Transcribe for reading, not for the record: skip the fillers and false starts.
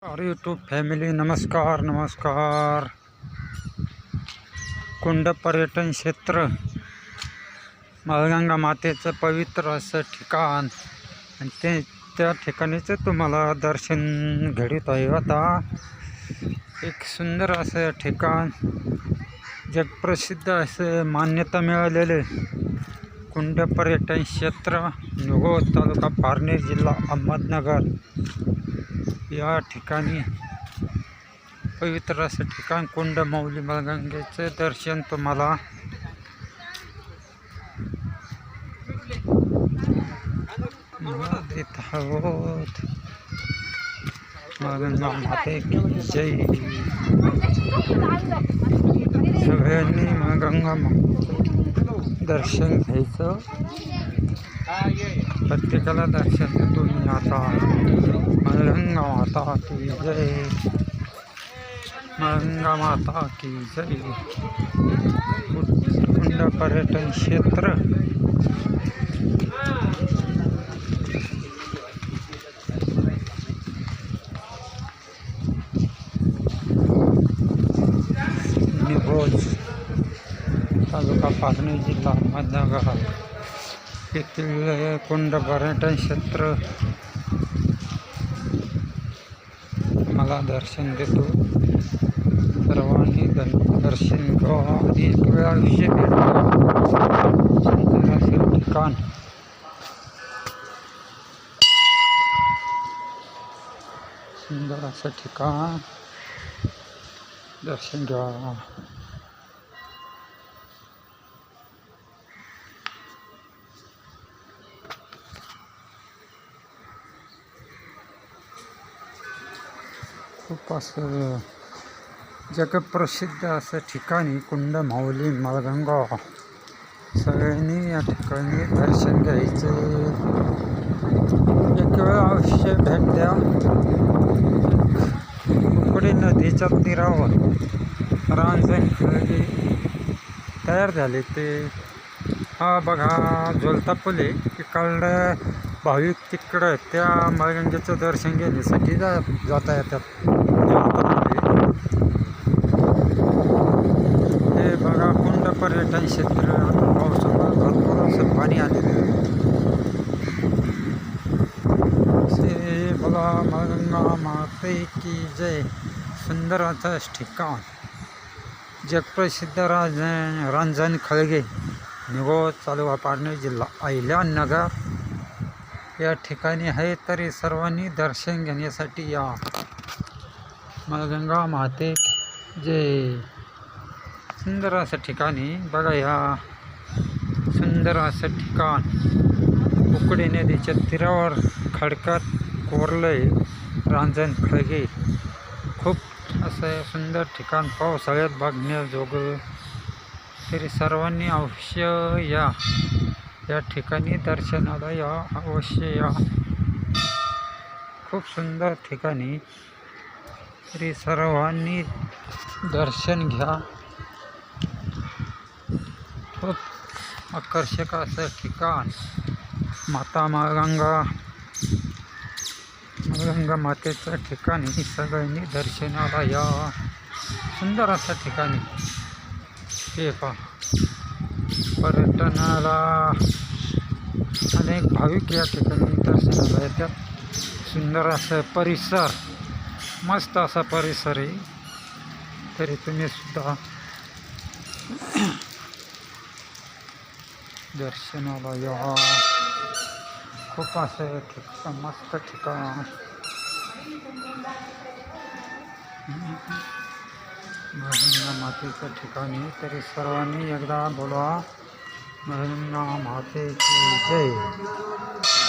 और YouTube family नमस्कार नमस्कार. कुंड पर्यटन क्षेत्र, माळगंगा मातेचं पवित्र असं ठिकाण आणि त्या ठिकाणीचं तुम्हाला दर्शन घडवत आहे. आता एक सुंदर असं ठिकाण, जगप्रसिद्ध असं मान्यता मिळालेले कुंड पर्यटन क्षेत्र, निघोज तालुका पारनेर जिल्हा अहमदनगर या ठिकाणी पवित्र असं ठिकाण कुंड माऊली माळगंगेचं दर्शन तुम्हाला देत आहोत. माळगंगा माते की जय. सगळ्यांनी माळगंगा दर्शन घ्यायचं. प्रत्येकाला दर्शन देतो मी आता. माळगंगा माता की जय. माळगंगा माता की जय. कुंड पर्यटन क्षेत्र निघोज तालुका पारनेर जिल्हा अहमदनगर येथील कुंड पर्यटन क्षेत्र मला दर्शन देतो. सर्वांनी दर्शन घ्यावा आणि एक वेळा आयुष्य सुंदर असं ठिकाण, सुंदर असं ठिकाण दर्शन घ्या. खूप असं जगप्रसिद्ध असं ठिकाणी कुंड माऊली माळगंगा. सगळ्यांनी या ठिकाणी दर्शन घ्यायचे. एक वेळ अवश्य भेट द्या. कुकडे नदीच्या तीरावर रांजण खळगे तयार झाले ते. हा बघा झोलता पूल आहे. तिकडं भाविक तिकडं त्या माळगंगेचं दर्शन घेण्यासाठी जाता येतात. हे बघा कुंड पर्यटन क्षेत्र. पावसाळ्यात भरपूर असं पाणी आलेलं से. बघा माळगंगा माते की जय. सुंदर असं ठिकाण, जगप्रसिद्ध रांजण खळगे, निघोज तालुका पारनेर जिल्हा अहिल्यानगर या ठिकाणी आहे. तरी सर्वांनी दर्शन घेण्यासाठी या. माळगंगा माते जय. सुंदर असं ठिकाणी बघा. या सुंदर असं ठिकाण उकडी नदीच्या तीरावर खडकात कोरलंय रांजण खळगे. खूप असं सुंदर ठिकाण, पावसाळ्यात बघण्याजोगं. तरी सर्वांनी अवश्य या. या ठिकाणी दर्शनाला या, अवश्य या. खूप सुंदर ठिकाणी, तरी सर्वांनी दर्शन घ्या. खूप आकर्षक असं ठिकाण, माता माळगंगा मातेचं ठिकाणी सगळ्यांनी दर्शनाला या. सुंदर असं ठिकाणी हे पहा. पर्यटनाला अनेक भाविक या ठिकाणी दर्शनाला येतात. सुंदर असं परिसर, मस्त असा परिसर आहे. तरी तुम्ही सुद्धा दर्शनाला या. खूप असं ठिकाण, मस्त ठिकाण. माळगंगा मातेच्या ठिकाणी. तरी सर्वांनी एकदा बोलवा, माळगंगा माते की जय.